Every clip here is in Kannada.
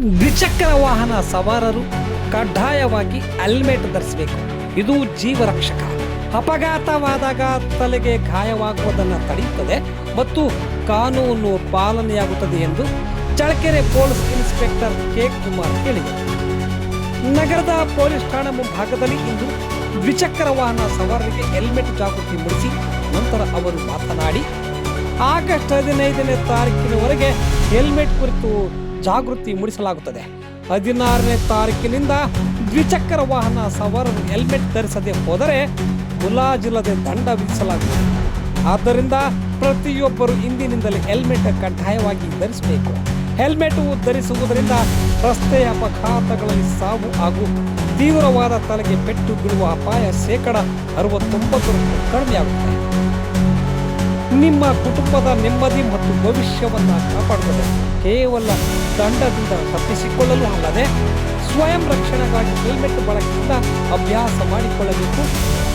ದ್ವಿಚಕ್ರ ವಾಹನ ಸವಾರರು ಕಡ್ಡಾಯವಾಗಿ ಹೆಲ್ಮೆಟ್ ಧರಿಸಬೇಕು. ಇದು ಜೀವರಕ್ಷಕ. ಅಪಘಾತವಾದಾಗ ತಲೆಗೆ ಗಾಯವಾಗುವುದನ್ನು ತಡೆಯುತ್ತದೆ ಮತ್ತು ಕಾನೂನು ಪಾಲನೆಯಾಗುತ್ತದೆ ಎಂದು Challakere police inspector K Kumar ಹೇಳಿದರು. ನಗರದ ಪೊಲೀಸ್ ಠಾಣಾ ಮುಂಭಾಗದಲ್ಲಿ ಇಂದು ದ್ವಿಚಕ್ರ ವಾಹನ ಸವಾರರಿಗೆ ಹೆಲ್ಮೆಟ್ ಜಾಗೃತಿ ಮೂಡಿಸಿ ನಂತರ ಅವರು ಮಾತನಾಡಿ, ಆಗಸ್ಟ್ 15ನೇ ತಾರೀಕಿನವರೆಗೆ ಹೆಲ್ಮೆಟ್ ಕುರಿತು ಜಾಗೃತಿ ಮೂಡಿಸಲಾಗುತ್ತದೆ. 16ನೇ ತಾರೀಕಿನಿಂದ ದ್ವಿಚಕ್ರ ವಾಹನ ಸವಾರರು ಹೆಲ್ಮೆಟ್ ಧರಿಸದೆ ಹೋದರೆ ಮುಲಾಜಿಲ್ಲದೆ ದಂಡ ವಿಧಿಸಲಾಗುತ್ತದೆ. ಆದ್ದರಿಂದ ಪ್ರತಿಯೊಬ್ಬರು ಇಂದಿನಿಂದಲೇ ಹೆಲ್ಮೆಟ್ ಕಡ್ಡಾಯವಾಗಿ ಧರಿಸಬೇಕು. ಹೆಲ್ಮೆಟ್ ಧರಿಸುವುದರಿಂದ ರಸ್ತೆ ಅಪಘಾತಗಳಲ್ಲಿ ಸಾವು ಹಾಗೂ ತೀವ್ರವಾದ ತಲೆಗೆ ಪೆಟ್ಟು ಬೀಳುವ ಅಪಾಯ 69% ಕಡಿಮೆಯಾಗುತ್ತದೆ. ನಿಮ್ಮ ಕುಟುಂಬದ ನೆಮ್ಮದಿ ಮತ್ತು ಭವಿಷ್ಯವನ್ನು ಕಾಪಾಡುತ್ತದೆ. ಕೇವಲ ದಂಡದಿಂದ ತಪ್ಪಿಸಿಕೊಳ್ಳಲು ಅಲ್ಲದೆ ಸ್ವಯಂ ರಕ್ಷಣೆಗಾಗಿ ಹೆಲ್ಮೆಟ್ ಬಳಕೆಯಿಂದ ಅಭ್ಯಾಸ ಮಾಡಿಕೊಳ್ಳಬೇಕು.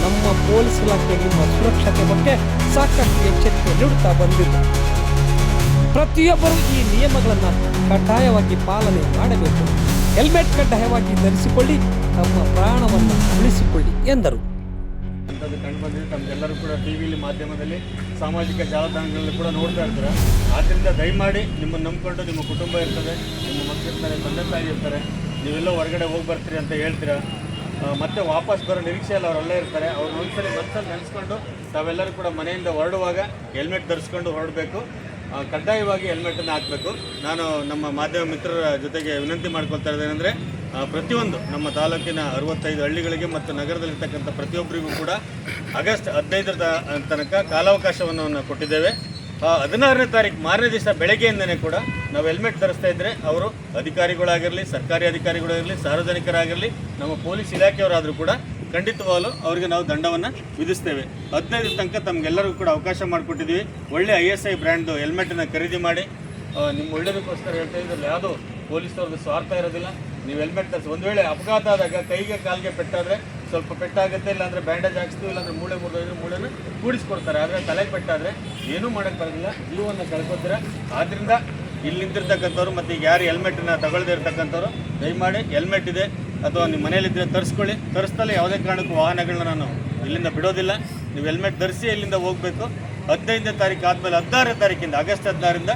ನಮ್ಮ ಪೊಲೀಸ್ ಇಲಾಖೆ ನಿಮ್ಮ ಸುರಕ್ಷತೆ ಬಗ್ಗೆ ಸಾಕಷ್ಟು ಎಚ್ಚರಿಕೆ ನೀಡುತ್ತಾ ಬಂದಿದೆ. ಪ್ರತಿಯೊಬ್ಬರು ಈ ನಿಯಮಗಳನ್ನು ಕಡ್ಡಾಯವಾಗಿ ಪಾಲನೆ ಮಾಡಬೇಕು. ಹೆಲ್ಮೆಟ್ ಕಡ್ಡಾಯವಾಗಿ ಧರಿಸಿಕೊಳ್ಳಿ, ತಮ್ಮ ಪ್ರಾಣವನ್ನು ಉಳಿಸಿಕೊಳ್ಳಿ ಎಂದರು. ಕಂಡು ಬಂದಿದೆ. ತಮಗೆಲ್ಲರೂ ಕೂಡ ಟಿವಿಲಿ ಮಾಧ್ಯಮದಲ್ಲಿ ಸಾಮಾಜಿಕ ಜಾಲತಾಣಗಳಲ್ಲಿ ಕೂಡ ನೋಡ್ತಾ ಇರ್ತಾರೆ. ಆದ್ದರಿಂದ ದಯಮಾಡಿ ನಿಮ್ಮನ್ನು ನಂಬಿಕೊಂಡು ನಿಮ್ಮ ಕುಟುಂಬ ಇರ್ತದೆ, ನಿಮ್ಮ ಮಕ್ಕಳಿರ್ತಾರೆ, ತಂದೆ ತಾಯಿ ಇರ್ತಾರೆ, ನೀವೆಲ್ಲೋ ಹೊರಗಡೆ ಹೋಗಿ ಬರ್ತೀರಿ ಅಂತ ಹೇಳ್ತೀರಾ, ಮತ್ತೆ ವಾಪಸ್ ಬರೋ ನಿರೀಕ್ಷೆಯಲ್ಲಿ ಅವರೆಲ್ಲ ಇರ್ತಾರೆ. ಅವ್ರನ್ನ ಒಂದ್ಸಲಿ ನೆನೆಸ್ಕೊಂಡು ತಾವೆಲ್ಲರೂ ಕೂಡ ಮನೆಯಿಂದ ಹೊರಡುವಾಗ ಹೆಲ್ಮೆಟ್ ಧರಿಸ್ಕೊಂಡು ಹೊರಡಬೇಕು. ಕಡ್ಡಾಯವಾಗಿ ಹೆಲ್ಮೆಟನ್ನು ಹಾಕಬೇಕು. ನಾನು ನಮ್ಮ ಮಾಧ್ಯಮ ಮಿತ್ರರ ಜೊತೆಗೆ ವಿನಂತಿ ಮಾಡ್ಕೊಳ್ತಾ ಇದ್ದೇನೆಂದರೆ, ಪ್ರತಿಯೊಂದು ನಮ್ಮ ತಾಲೂಕಿನ 65 ಹಳ್ಳಿಗಳಿಗೆ ಮತ್ತು ನಗರದಲ್ಲಿರ್ತಕ್ಕಂಥ ಪ್ರತಿಯೊಬ್ಬರಿಗೂ ಕೂಡ ಆಗಸ್ಟ್ 15ರ ತನಕ ಕಾಲಾವಕಾಶವನ್ನು ಕೊಟ್ಟಿದ್ದೇವೆ. 16ನೇ ತಾರೀಕು ಮಾರನೇ ದಿವಸ ಬೆಳಗ್ಗೆಯಿಂದನೇ ಕೂಡ ನಾವು ಹೆಲ್ಮೆಟ್ ಧರಿಸ್ತಾ ಇದ್ದರೆ ಅವರು ಅಧಿಕಾರಿಗಳಾಗಿರಲಿ, ಸರ್ಕಾರಿ ಅಧಿಕಾರಿಗಳಾಗಿರಲಿ, ಸಾರ್ವಜನಿಕರಾಗಿರಲಿ, ನಮ್ಮ ಪೊಲೀಸ್ ಇಲಾಖೆಯವರಾದರೂ ಕೂಡ ಖಂಡಿತವಾಗಲೂ ಅವರಿಗೆ ನಾವು ದಂಡವನ್ನು ವಿಧಿಸ್ತೇವೆ. 15ರ ತನಕ ತಮಗೆಲ್ಲರಿಗೂ ಕೂಡ ಅವಕಾಶ ಮಾಡಿಕೊಟ್ಟಿದ್ದೀವಿ. ಒಳ್ಳೆ ISI ಬ್ರ್ಯಾಂಡ್ದು ಹೆಲ್ಮೆಟನ್ನು ಖರೀದಿ ಮಾಡಿ ನಿಮ್ಮ ಒಳ್ಳೆಯದಕ್ಕೋಸ್ಕರ ಹೇಳ್ತಾ ಇದ್ರಲ್ಲಿ ಯಾವುದೋ ಪೊಲೀಸವ್ರದ್ದು ಸ್ವಾರ್ಥ ಇರೋದಿಲ್ಲ. ನೀವು ಹೆಲ್ಮೆಟ್ ಧರಿಸಿ. ಒಂದು ವೇಳೆ ಅಪಘಾತ ಆದಾಗ ಕೈಗೆ ಕಾಲಿಗೆ ಪೆಟ್ಟಾದರೆ ಸ್ವಲ್ಪ ಪೆಟ್ಟಾಗುತ್ತೆ, ಇಲ್ಲಾಂದರೆ ಬ್ಯಾಂಡೇಜ್ ಹಾಕ್ಸ್ತೀವಿ, ಇಲ್ಲಾಂದರೆ ಮೂಳೆ ಮುರಿದೋದ್ರೆ ಮೂಳೆನ ಕೂಡಿಸ್ಕೊಡ್ತಾರೆ. ಆದರೆ ತಲೆಗೆ ಪೆಟ್ಟಾದರೆ ಏನೂ ಮಾಡೋಕ್ಕೆ ಬರೋದಿಲ್ಲ, ಜೀವವನ್ನು ಕಳ್ಕೊತೀರ. ಆದ್ದರಿಂದ ಇಲ್ಲಿ ನಿಂತಿರ್ತಕ್ಕಂಥವ್ರು ಮತ್ತು ಈಗ ಯಾರು ಹೆಲ್ಮೆಟನ್ನು ತಗೊಳ್ಳದೇ ಇರ್ತಕ್ಕಂಥವ್ರು ದಯಮಾಡಿ ಹೆಲ್ಮೆಟ್ ಇದೆ ಅಥವಾ ನಿಮ್ಮ ಮನೇಲಿದ್ದರೆ ತರಿಸ್ಕೊಳ್ಳಿ. ತರಿಸ್ತಲೇ ಯಾವುದೇ ಕಾರಣಕ್ಕೂ ವಾಹನಗಳನ್ನ ನಾನು ಇಲ್ಲಿಂದ ಬಿಡೋದಿಲ್ಲ. ನೀವು ಹೆಲ್ಮೆಟ್ ಧರಿಸಿ ಇಲ್ಲಿಂದ ಹೋಗಬೇಕು. 15ನೇ ತಾರೀಕು ಆದಮೇಲೆ 16ನೇ ತಾರೀಕಿಂದ ಆಗಸ್ಟ್ 16ರಿಂದ